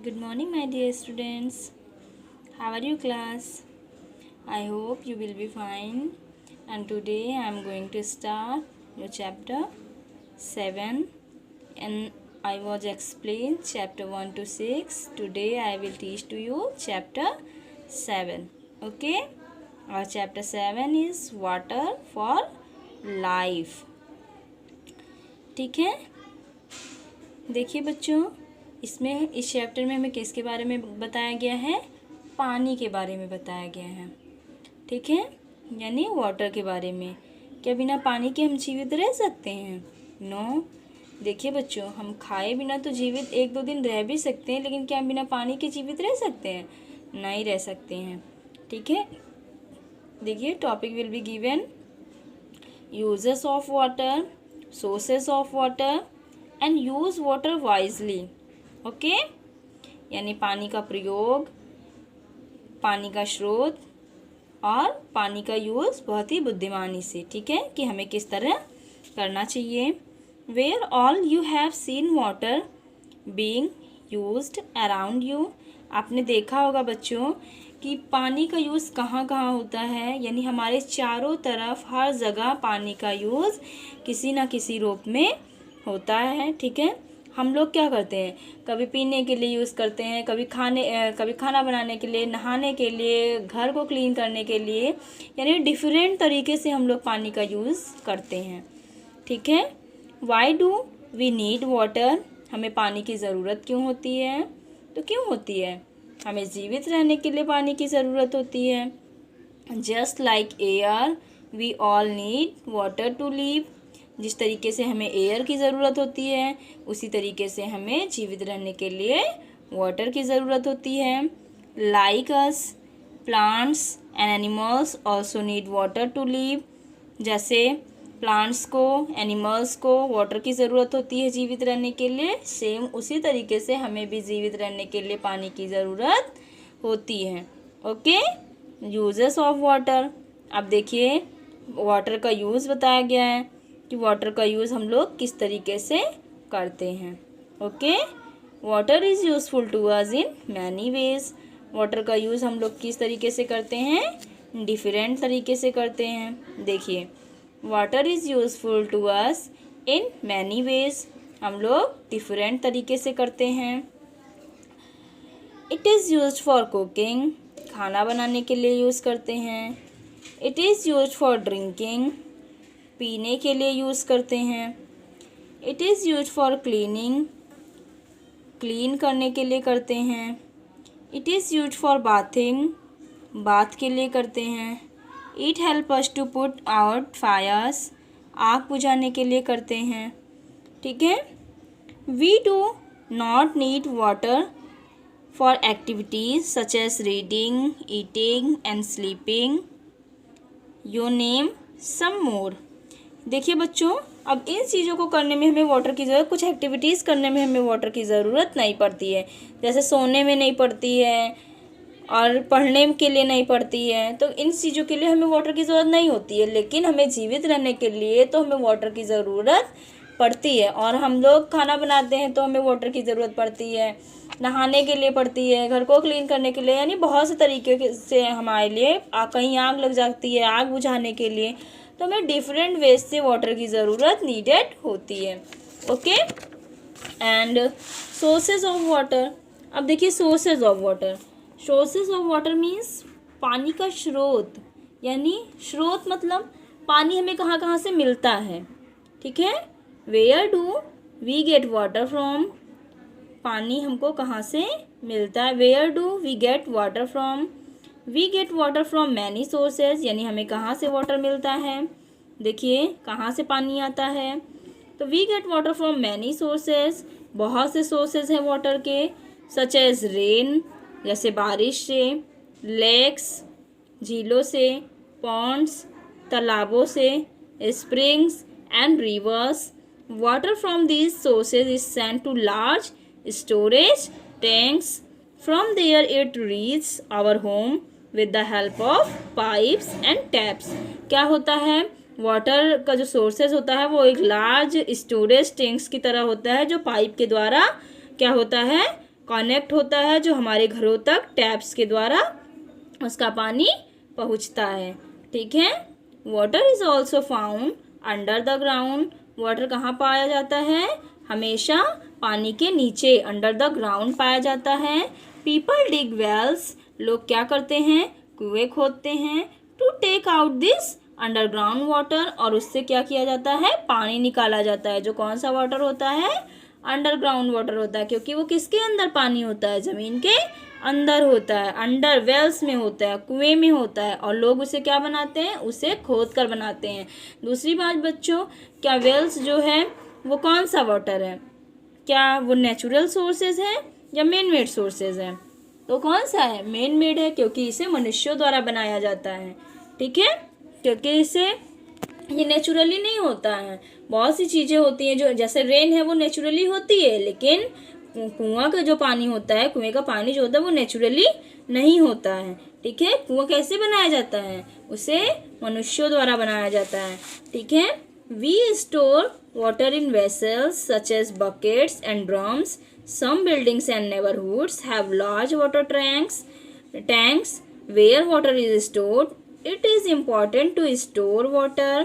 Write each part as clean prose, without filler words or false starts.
Good morning, my dear students. How are you, class? I hope you will be fine. And today I am going to start your chapter 7. And I was explained chapter 1 to 6. Today I will teach to you chapter 7. Okay? Our chapter 7 is water for life. ठीक है, देखिए बच्चों, इसमें इस chapter में हमें किसके बारे में बताया गया है? पानी के बारे में बताया गया है। ठीक है, यानी वाटर के बारे में। क्या बिना पानी के हम जीवित रह सकते हैं? नो। देखिए बच्चों, हम खाए बिना तो जीवित 1-2 दिन रह भी सकते हैं, लेकिन क्या हम बिना पानी के जीवित रह सकते हैं? नहीं रह सकते हैं। ठीक है, देखिए topic will be given uses of water, sources of water and use water wisely. Okay, यानी पानी का प्रयोग, पानी का स्रोत और पानी का यूज़ बहुत ही बुद्धिमानी से। ठीक है, कि हमें किस तरह करना चाहिए। Where all you have seen water being used around you. आपने देखा होगा बच्चों कि पानी का यूज़ कहाँ कहाँ होता है, यानी हमारे चारों तरफ हर जगह पानी का यूज़ किसी ना किसी रूप में होता है। ठीक है, हम लोग क्या करते हैं, कभी पीने के लिए यूज़ करते हैं, कभी खाना बनाने के लिए, नहाने के लिए, घर को क्लीन करने के लिए, यानी डिफरेंट तरीके से हम लोग पानी का यूज़ करते हैं। ठीक है, why do we need water. हमें पानी की ज़रूरत क्यों होती है? तो क्यों होती है? हमें जीवित रहने के लिए पानी की ज़रूरत होती है। Just like air we all need water to live. जिस तरीके से हमें एयर की ज़रूरत होती है, उसी तरीके से हमें जीवित रहने के लिए वाटर की ज़रूरत होती है। Like us, plants and animals also need water to live. जैसे प्लांट्स को, एनिमल्स को वाटर की ज़रूरत होती है जीवित रहने के लिए, सेम उसी तरीके से हमें भी जीवित रहने के लिए पानी की ज़रूरत होती है। Okay, uses of water. अब देखिए वाटर का यूज़ बताया गया है कि वाटर का यूज़ हम लोग किस तरीके से करते हैं। Okay, water is useful to us in many ways. Water का यूज़ हम लोग किस तरीके से करते हैं? डिफरेंट तरीके से करते हैं। देखिए, water is useful to us in many ways. हम लोग डिफरेंट तरीके से करते हैं। It is used for cooking. खाना बनाने के लिए यूज़ करते हैं। It is used for drinking. पीने के लिए यूज़ करते हैं। It is used for cleaning. Clean करने के लिए करते हैं। It is used for bathing. Bath के लिए करते हैं। It help us to put out Fyers. आग बुझाने के लिए करते हैं। ठीक है, we do not need water for activities such as reading, eating and sleeping. You name some more. देखिए बच्चों, अब इन चीज़ों को करने में हमें वाटर की ज़रूरत, कुछ एक्टिविटीज़ करने में हमें वाटर की ज़रूरत नहीं पड़ती है। जैसे सोने में नहीं पड़ती है और पढ़ने के लिए नहीं पड़ती है, तो इन चीज़ों के लिए हमें वाटर की ज़रूरत नहीं होती है। लेकिन हमें जीवित रहने के लिए तो हमें वाटर की ज़रूरत पड़ती है। और हम लोग खाना बनाते हैं तो हमें वाटर की ज़रूरत पड़ती है, नहाने के लिए पड़ती है, घर को क्लीन करने के लिए, यानी बहुत से तरीके से हमारे लिए कहीं आग लग जाती है, आग बुझाने के लिए, तो हमें डिफरेंट वेज से वाटर की ज़रूरत नीडेड होती है। Okay, and sources of water. अब देखिए sources of water. Sources of water means पानी का स्रोत, यानी स्रोत मतलब पानी हमें कहाँ कहाँ से मिलता है। ठीक है, where do we get water from. पानी हमको कहाँ से मिलता है? Where do we get water from. We get water from many sources, यानी हमें कहाँ से वाटर मिलता है। देखिए कहाँ से पानी आता है, तो we get water from many sources. बहुत से सोर्सेज हैं वाटर के, सच एज रेन, जैसे बारिश से, लेक्स, झीलों से, पॉन्ड्स, तालाबों से, springs and rivers. Water from these sources is sent to large storage tanks. From there it reaches our home with the help of pipes and taps. क्या होता है? वाटर का जो सोर्सेज होता है वो एक लार्ज स्टोरेज टैंक्स की तरह होता है, जो पाइप के द्वारा क्या होता है? कनेक्ट होता है, जो हमारे घरों तक टैप्स के द्वारा उसका पानी पहुंचता है। ठीक है। Water is also found under the ground. Water कहाँ पाया जाता है? हमेशा पानी के नीचे, अंडर द ग्राउंड पाया जाता है। People dig wells. लोग क्या करते हैं? कुएं खोदते हैं। To take out this underground water. और उससे क्या किया जाता है? पानी निकाला जाता है। जो कौन सा वाटर होता है? अंडरग्राउंड वाटर होता है, क्योंकि वो किसके अंदर पानी होता है? ज़मीन के अंदर होता है, अंडर वेल्स में होता है, कुएं में होता है। और लोग उसे क्या बनाते हैं? उसे खोद कर बनाते हैं। दूसरी बात बच्चों, क्या वेल्स जो है वो कौन सा वाटर है? क्या वो नेचुरल सोर्सेज है या मैन मेड सोर्सेज है? तो कौन सा है? मैन मेड है, क्योंकि इसे मनुष्यों द्वारा बनाया जाता है। ठीक है। क्योंकि इसे ये नेचुरली नहीं होता है। बहुत सी चीज़ें होती हैं जो, जैसे रेन है वो नेचुरली होती है, लेकिन कुआं का जो पानी होता है, कुएं का पानी जो होता है वो नेचुरली नहीं होता है। ठीक है। कुआं कैसे बनाया जाता है? उसे मनुष्यों द्वारा बनाया जाता है। ठीक है। We store water in vessels such as buckets and drums. Some buildings and neighborhoods have large water tanks where water is stored. It is important to store water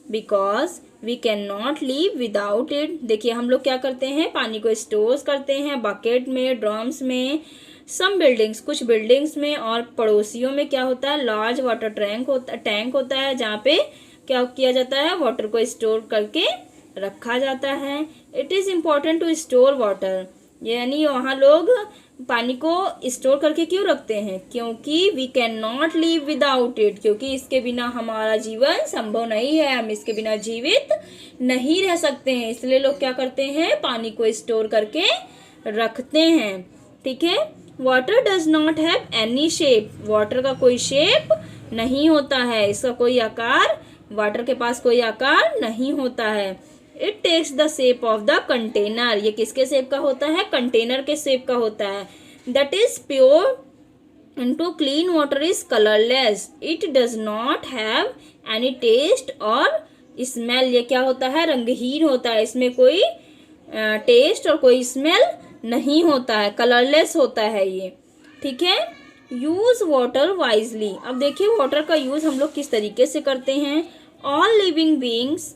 because we cannot live without it. देखिए हम लोग क्या करते हैं? पानी को store करते हैं बकेट में, ड्रम्स में। सम बिल्डिंग्स, कुछ बिल्डिंग्स में और पड़ोसियों में क्या होता है? लार्ज वाटर टैंक होता है, जहाँ पे क्या किया जाता है? वाटर को स्टोर करके रखा जाता है। It is important to store water, यानी वहाँ लोग पानी को स्टोर करके क्यों रखते हैं? क्योंकि we can not live without it, क्योंकि इसके बिना हमारा जीवन संभव नहीं है, हम इसके बिना जीवित नहीं रह सकते हैं। इसलिए लोग क्या करते हैं? पानी को स्टोर करके रखते हैं। ठीक है। Water does not have any shape. Water का कोई शेप नहीं होता है, इसका कोई आकार, वाटर के पास कोई आकार नहीं होता है। It takes the shape of the container. ये किसके शेप का होता है? कंटेनर के शेप का होता है। That is pure into clean water is colourless. It does not have any taste और स्मेल। ये क्या होता है? रंगहीन होता है, इसमें कोई टेस्ट और कोई स्मेल नहीं होता है, कलरलेस होता है ये। ठीक है। Use water wisely. अब देखिए वाटर का यूज हम लोग किस तरीके से करते हैं। All living beings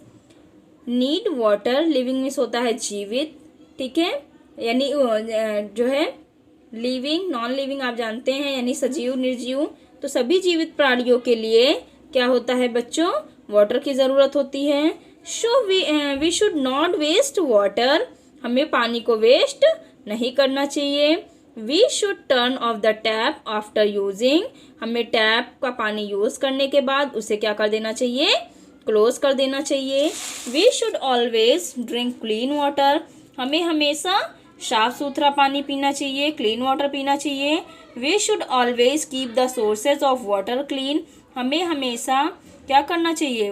need water. Living means होता है जीवित। ठीक है। यानी जो है लिविंग, नॉन लिविंग आप जानते हैं, यानी सजीव, निर्जीव। तो सभी जीवित प्राणियों के लिए क्या होता है बच्चों? वाटर की ज़रूरत होती है। We should not waste water. हमें पानी को वेस्ट नहीं करना चाहिए। We should turn off the tap after using. हमें टैप का पानी यूज़ करने के बाद उसे क्या कर देना चाहिए? क्लोज कर देना चाहिए। We should always drink clean water. हमें हमेशा साफ सुथरा पानी पीना चाहिए, क्लीन वाटर पीना चाहिए। We should always keep the sources of water clean. हमें हमेशा क्या करना चाहिए?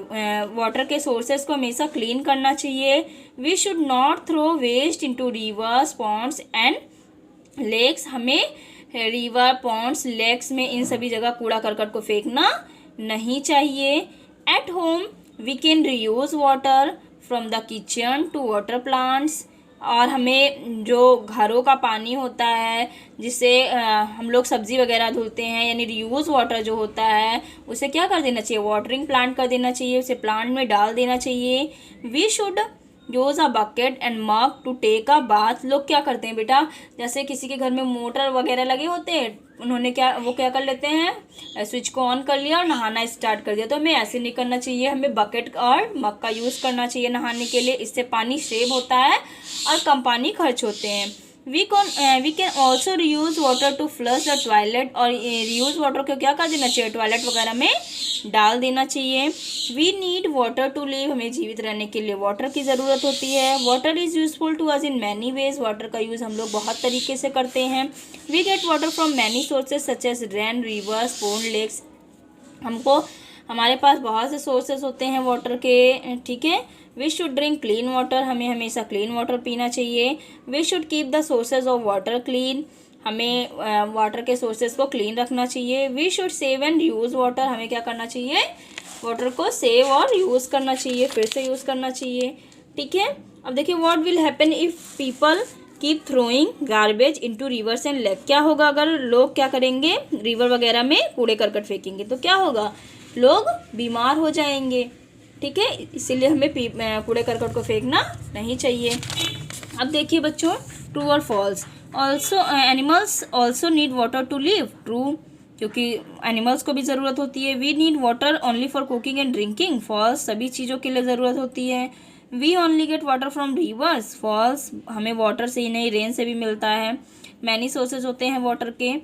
वाटर के सोर्सेज को हमेशा क्लीन करना चाहिए। We should not throw waste into rivers, ponds and lakes. हमें रिवर, पॉन्ड्स, लेक्स में इन सभी जगह कूड़ा करकट को फेंकना नहीं चाहिए। At home we can reuse water from the kitchen to water plants. और हमें जो घरों का पानी होता है जिससे हम लोग सब्ज़ी वगैरह धुलते हैं, यानी रीयूज वाटर जो होता है उसे क्या कर देना चाहिए? वाटरिंग प्लांट कर देना चाहिए, उसे प्लांट में डाल देना चाहिए। We should use a bucket and mug to take a bath. लोग क्या करते हैं बेटा, जैसे किसी के घर में मोटर वगैरह लगे होते हैं, उन्होंने क्या कर लेते हैं? स्विच को ऑन कर लिया और नहाना स्टार्ट कर दिया। तो हमें ऐसे नहीं करना चाहिए, हमें बकेट और मग का यूज़ करना चाहिए नहाने के लिए। इससे पानी सेव होता है और कम पानी खर्च होते हैं। We can also reuse water to flush the toilet. और रीयूज वाटर को क्या कर देना चाहिए? टॉयलेट वगैरह में डाल देना चाहिए। We need water to live. हमें जीवित रहने के लिए वाटर की ज़रूरत होती है। Water is useful to us in many ways. Water का यूज़ हम लोग बहुत तरीके से करते हैं। We get water from many sources such as rain, rivers, pond, lakes. हमारे पास बहुत से सोर्सेज होते हैं वाटर के। ठीक है। We should drink clean water. हमें हमेशा क्लीन वाटर पीना चाहिए। We should keep the sources of water clean. हमें वाटर के सोर्सेज को क्लीन रखना चाहिए। We should save and use water. हमें क्या करना चाहिए? वाटर को सेव और यूज़ करना चाहिए, फिर से यूज़ करना चाहिए। ठीक है। अब देखिए what will happen if people keep throwing garbage into reverse and lake. क्या होगा अगर लोग क्या करेंगे, रिवर वगैरह में कूड़े करकट फेंकेंगे तो क्या होगा, लोग बीमार हो जाएंगे। ठीक है, इसीलिए हमें कूड़े करकट को फेंकना नहीं चाहिए। अब देखिए बच्चों, ट्रू और false. Also animals also need water to live. True, क्योंकि एनिमल्स को भी ज़रूरत होती है। We need water only for cooking and drinking. False, सभी चीज़ों के लिए ज़रूरत होती है। We only get water from rivers. False, हमें वाटर से ही नहीं रेन से भी मिलता है। मैनी सोर्सेज होते हैं वाटर के।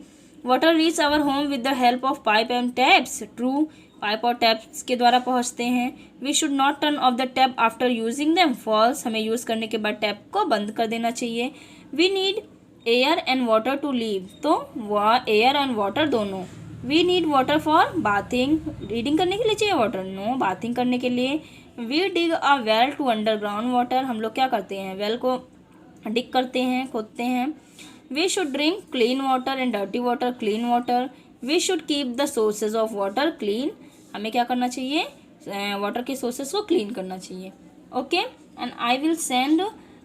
Water reach our home with the help of pipe and taps. True, pipe और टैप्स के द्वारा पहुंचते हैं। We should not turn off the tap after using them. False, हमें यूज़ करने के बाद टैप को बंद कर देना चाहिए। We need air and water to live. तो वह एयर एंड वाटर दोनों। We need water for bathing. Reading करने के लिए चाहिए वाटर, नो, बाथिंग करने के लिए। We dig a well to underground water. हम लोग क्या करते हैं, वेल को डिग करते हैं, खोदते हैं। We should drink clean water and dirty water clean water. We should keep the sources of water clean. हमें क्या करना चाहिए, वाटर के सोर्सेज को क्लीन करना चाहिए। Okay, and I will send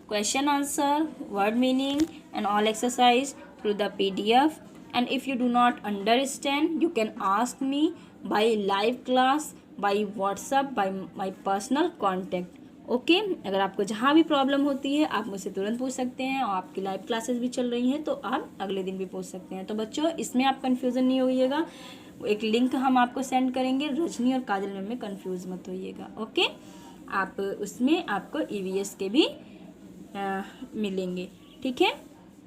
question answer, word meaning and all exercise through the PDF, and if you do not understand you can ask me by live class, by WhatsApp, by my personal contact. Okay, अगर आपको जहाँ भी problem होती है आप मुझसे तुरंत पूछ सकते हैं, और आपकी लाइव क्लासेस भी चल रही हैं तो आप अगले दिन भी पूछ सकते हैं। तो बच्चों, इसमें आप कन्फ्यूज़न नहीं होइएगा, एक लिंक हम आपको सेंड करेंगे, रजनी और काजल मैम में कन्फ्यूज़ मत होइएगा। ओके, आप उसमें आपको EVS के भी मिलेंगे। ठीक है,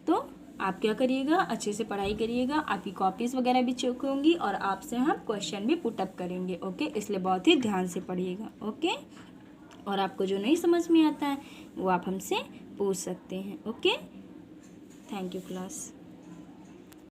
तो आप क्या करिएगा, अच्छे से पढ़ाई करिएगा। आपकी कॉपीज़ वगैरह भी चेक होंगी और आपसे हम क्वेश्चन भी पुटअप करेंगे। ओके, इसलिए बहुत ही ध्यान से पढ़िएगा। ओके, और आपको जो नहीं समझ में आता है वो आप हमसे पूछ सकते हैं। Okay, thank you class.